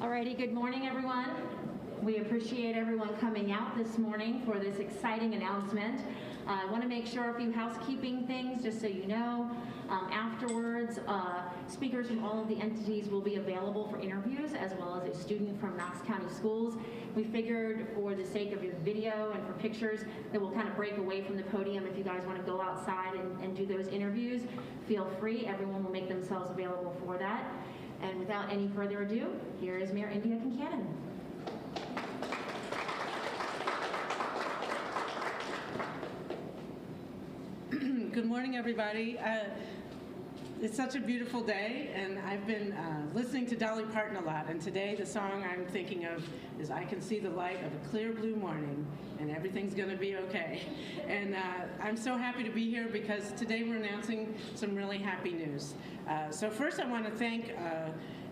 Alrighty, good morning everyone. We appreciate everyone coming out this morning for this exciting announcement. I want to make sure a few housekeeping things just so you know. Afterwards, speakers from all of the entities will be available for interviews, as well as a student from Knox County Schools. We figured for the sake of your video and for pictures that we'll kind of break away from the podium. If you guys want to go outside and do those interviews, feel free. Everyone will make themselves available for that. And without any further ado, here is Mayor Indya Kincannon. Good morning, everybody. It's such a beautiful day, and I've been listening to Dolly Parton a lot, and today the song I'm thinking of is I Can See the Light of a Clear Blue Morning, and everything's going to be okay. And I'm so happy to be here because today we're announcing some really happy news. So first I want to thank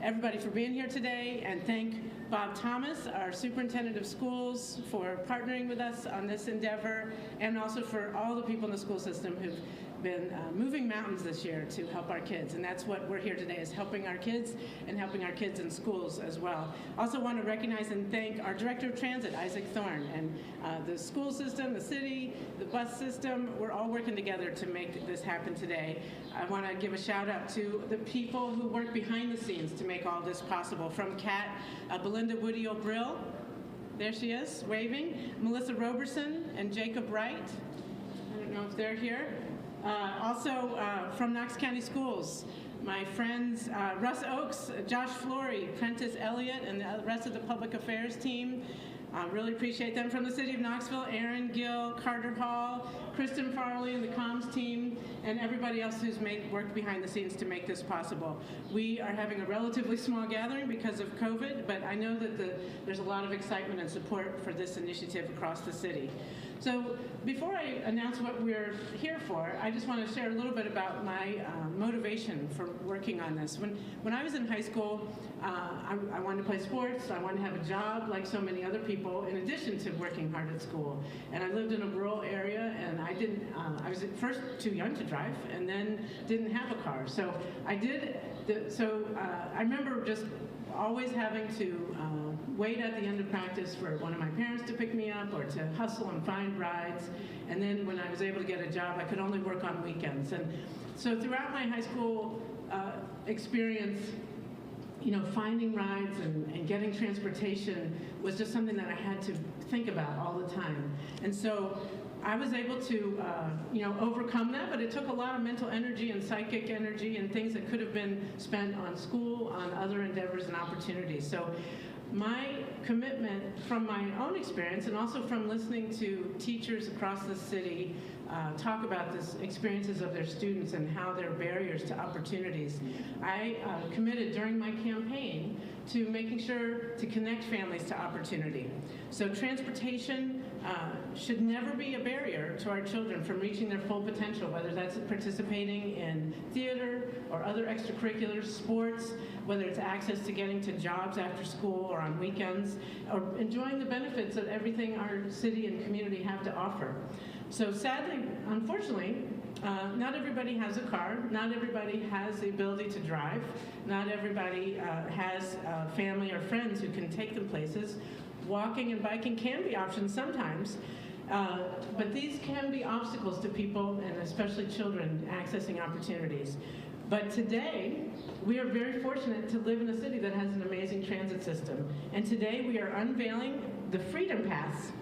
everybody for being here today, and thank Bob Thomas, our Superintendent of Schools, for partnering with us on this endeavor, and also for all the people in the school system who've been moving mountains this year to help our kids. And that's what we're here today, is helping our kids and helping our kids in schools as well. Also want to recognize and thank our Director of Transit, Isaac Thorne, and the school system, the city, the bus system. We're all working together to make this happen today. I want to give a shout out to the people who work behind the scenes to make all this possible. From Kat, Belinda Woodie-O'Brill, there she is, waving, Melissa Roberson and Jacob Wright. I don't know if they're here. Also from Knox County Schools, my friends Russ Oakes, Josh Flory, Prentice Elliott, and the rest of the public affairs team. Really appreciate them. From the city of Knoxville, Aaron Gill, Carter Hall, Kristen Farley and the comms team, and everybody else who's worked behind the scenes to make this possible. We are having a relatively small gathering because of COVID, but I know that there's a lot of excitement and support for this initiative across the city. So before I announce what we're here for, I just want to share a little bit about my motivation for working on this. When I was in high school, I wanted to play sports, I wanted to have a job like so many other people, in addition to working hard at school. And I lived in a rural area, and I was at first too young to drive, and then didn't have a car. So I remember just always having to wait at the end of practice for one of my parents to pick me up or to hustle and find rides. And then when I was able to get a job, I could only work on weekends. And so throughout my high school experience, finding rides and getting transportation was just something that I had to think about all the time. And so I was able to, overcome that, but it took a lot of mental energy and psychic energy and things that could have been spent on school, on other endeavors and opportunities. So my commitment from my own experience, and also from listening to teachers across the city talk about the experiences of their students and how they're barriers to opportunities, I committed during my campaign to making sure to connect families to opportunity. So transportation should never be a barrier to our children from reaching their full potential, whether that's participating in theater or other extracurriculars, sports, whether it's access to getting to jobs after school or on weekends, or enjoying the benefits of everything our city and community have to offer. So sadly, unfortunately, not everybody has a car, not everybody has the ability to drive, not everybody has family or friends who can take them places. Walking and biking can be options sometimes, but these can be obstacles to people, and especially children, accessing opportunities. But today, we are very fortunate to live in a city that has an amazing transit system. And today we are unveiling the Freedom Pass.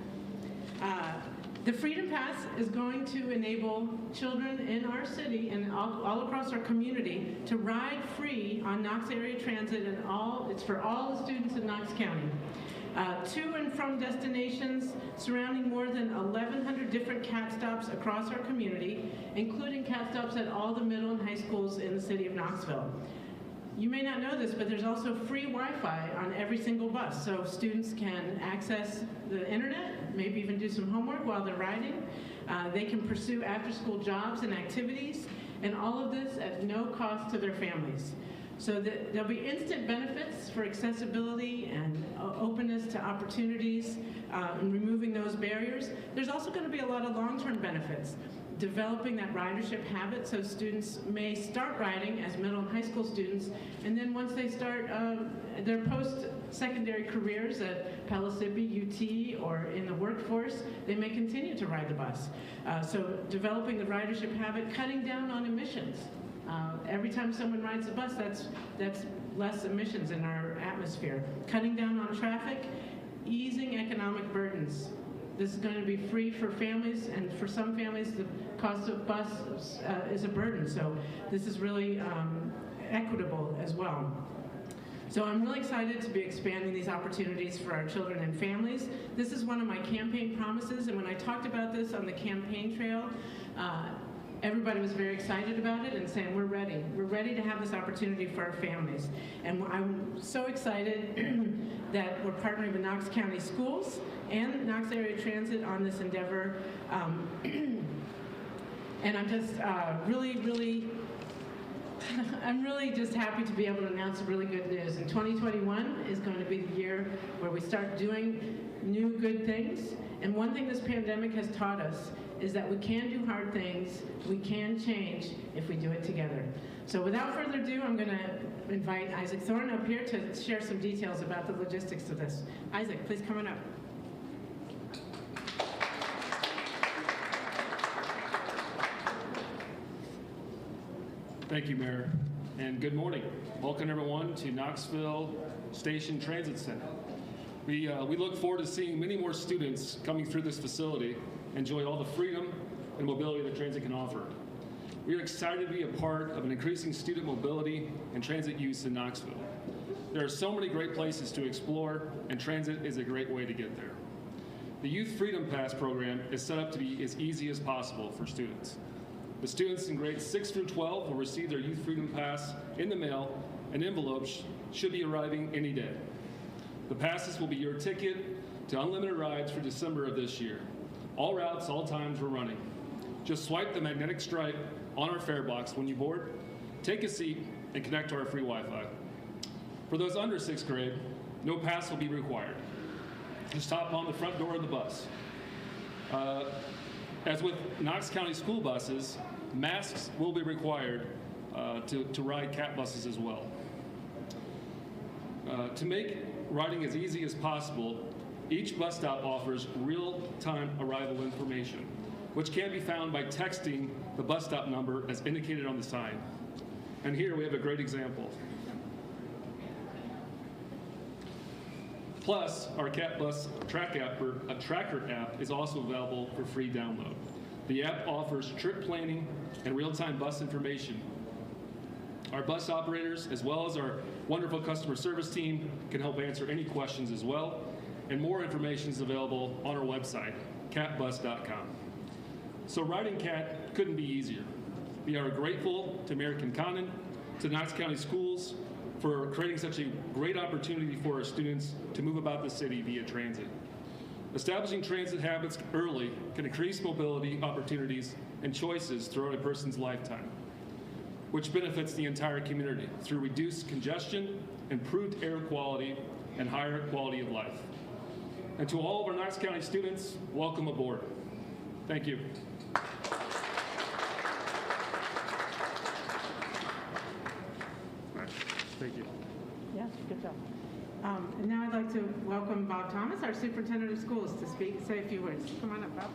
The Freedom Pass is going to enable children in our city and all across our community to ride free on Knox area transit, and it's for all the students in Knox County. To and from destinations surrounding more than 1,100 different CAT stops across our community, including CAT stops at all the middle and high schools in the city of Knoxville. You may not know this, but there's also free Wi-Fi on every single bus, so students can access the internet, maybe even do some homework while they're riding. They can pursue after-school jobs and activities, and all of this at no cost to their families. So there'll be instant benefits for accessibility and openness to opportunities and removing those barriers. There's also going to be a lot of long-term benefits. developing that ridership habit, so students may start riding as middle and high school students, and then once they start their post-secondary careers at Pellissippi, UT, or in the workforce, they may continue to ride the bus. So developing the ridership habit, cutting down on emissions. Every time someone rides a bus, that's less emissions in our atmosphere. Cutting down on traffic, easing economic burdens. This is going to be free for families, and for some families, the cost of bus is a burden. So this is really equitable as well. So I'm really excited to be expanding these opportunities for our children and families. This is one of my campaign promises, and when I talked about this on the campaign trail, everybody was very excited about it and saying, we're ready. We're ready to have this opportunity for our families. And I'm so excited that we're partnering with Knox County Schools and Knox Area Transit on this endeavor. And I'm just I'm really just happy to be able to announce really good news. And 2021 is going to be the year where we start doing new good things. And one thing this pandemic has taught us is that we can do hard things, we can change if we do it together. So without further ado, I'm going to invite Isaac Thorne up here to share some details about the logistics of this. Isaac, please come on up. Thank you, Mayor, and good morning. Welcome everyone to Knoxville Station Transit Center. We look forward to seeing many more students coming through this facility, enjoy all the freedom and mobility that transit can offer. We are excited to be a part of an increasing student mobility and transit use in Knoxville. There are so many great places to explore, and transit is a great way to get there. The Youth Freedom Pass program is set up to be as easy as possible for students. The students in grades 6 through 12 will receive their Youth Freedom Pass in the mail, and envelopes should be arriving any day. The passes will be your ticket to unlimited rides for December of this year. All routes, all times, we're running. Just swipe the magnetic stripe on our fare box when you board, take a seat, and connect to our free Wi-Fi. For those under 6th grade, no pass will be required. Just hop on the front door of the bus. As with Knox County school buses, masks will be required to ride CAT buses as well. To make riding as easy as possible, each bus stop offers real-time arrival information, which can be found by texting the bus stop number as indicated on the sign. And here we have a great example. Plus, our CAT Bus Tracker app is also available for free download. The app offers trip planning and real-time bus information. Our bus operators, as well as our wonderful customer service team, can help answer any questions as well. And more information is available on our website, catbus.com. So riding CAT couldn't be easier. We are grateful to Mayor Kincannon, to Knox County Schools, for creating such a great opportunity for our students to move about the city via transit. Establishing transit habits early can increase mobility opportunities and choices throughout a person's lifetime, which benefits the entire community through reduced congestion, improved air quality, and higher quality of life. And to all of our Knox County students, welcome aboard. Thank you. Thank you. Yeah, good job. And now I'd like to welcome Bob Thomas, our Superintendent of Schools, to say a few words. Come on up, Bob.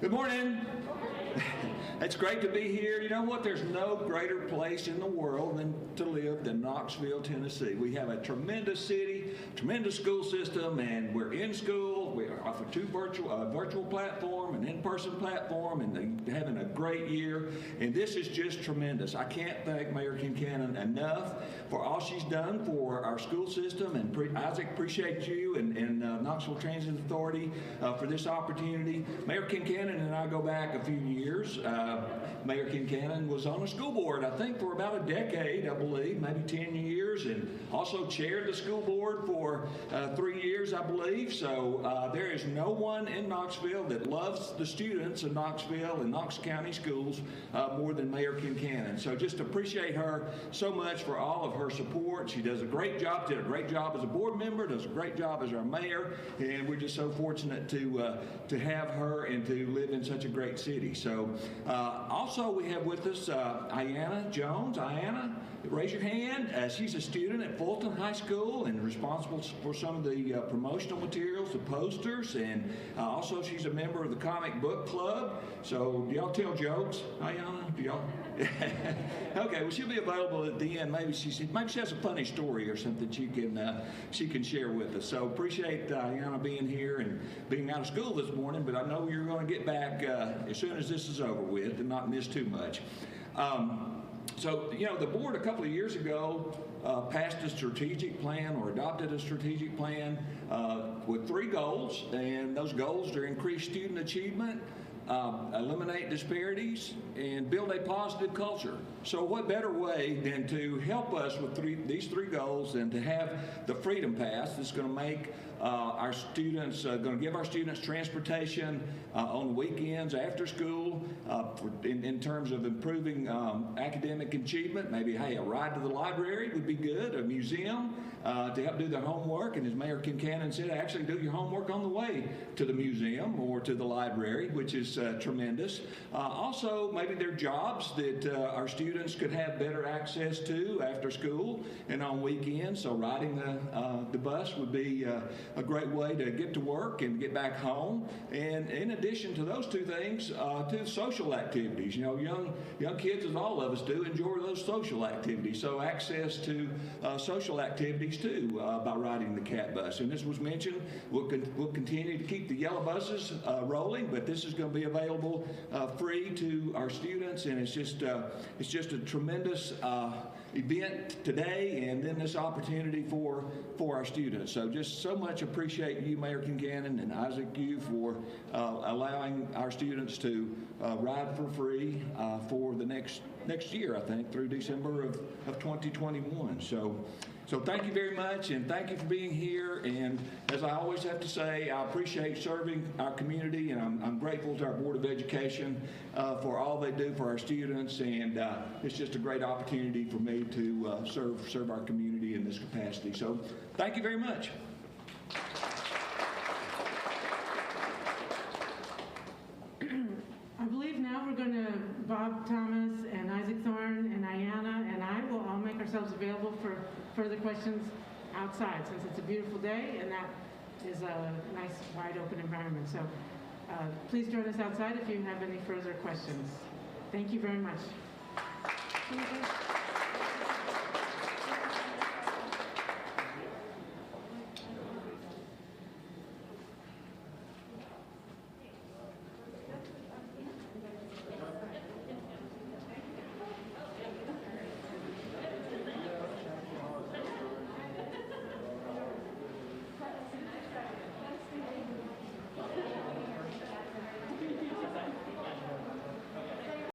Good morning. It's great to be here. You know what? There's no greater place in the world to live than Knoxville, Tennessee. We have a tremendous city, tremendous school system, and we're in school. We offer two virtual platform, an in-person platform, and they're having a great year. And this is just tremendous. I can't thank Mayor Kincannon enough for all she's done for our school system. And Isaac, appreciate you and Knoxville Transit Authority for this opportunity. Mayor Kincannon and I go back a few years. Mayor Kincannon was on the school board, I think, for about a decade, I believe, maybe 10 years, and also chaired the school board for 3 years, I believe. So there is no one in Knoxville that loves the students of Knoxville and Knox County schools more than Mayor Kincannon. So just appreciate her so much for all of her support. She does a great job, did a great job as a board member, does a great job as our mayor, and we're just so fortunate to have her and to live in such a great city. So also we have with us Ayanna Jones. Ayanna, raise your hand. She's a student at Fulton High School and responsible for some of the promotional materials, the posters, and also she's a member of the comic book club. So do y'all tell jokes, Ayanna? Do y'all? Okay, well she'll be available at the end. Maybe she has a funny story or something she can share with us. So appreciate Ayanna being here and being out of school this morning, but I know you're going to get back as soon as this is over with and not miss too much. So, you know, the board a couple of years ago passed a strategic plan or adopted a strategic plan with 3 goals, and those goals are increase student achievement, eliminate disparities, and build a positive culture. So what better way than to help us with these 3 goals than to have the Freedom Pass that's going to make our students, going to give our students transportation on the weekends after school in terms of improving academic achievement. Maybe, hey, a ride to the library would be good, a museum to help do their homework. And as Mayor Kincannon said, actually do your homework on the way to the museum or to the library, which is tremendous. Also, maybe there are jobs that our students could have better access to after school and on weekends. So riding the bus would be a great way to get to work and get back home. And in addition to those 2 things, to social activities. You know, young kids, as all of us do, enjoy those social activities. So access to social activities too by riding the CAT bus. And this was mentioned, we'll continue to keep the yellow buses rolling, but this is going to be available free to our students, and it's just a tremendous event today, and then this opportunity for our students. So just so much appreciate you, Mayor Kincannon, and Isaac, you for allowing our students to ride for free for the next year, I think, through December of 2021. So thank you very much, and thank you for being here. And as I always have to say, I appreciate serving our community, and I'm grateful to our Board of Education for all they do for our students. And it's just a great opportunity for me to serve our community in this capacity. So thank you very much. I believe now we're going to, Bob Thomas and Isaac Thorne and Ayanna and I will all make ourselves available for further questions outside, since it's a beautiful day and that is a nice wide open environment. So please join us outside if you have any further questions. Thank you very much.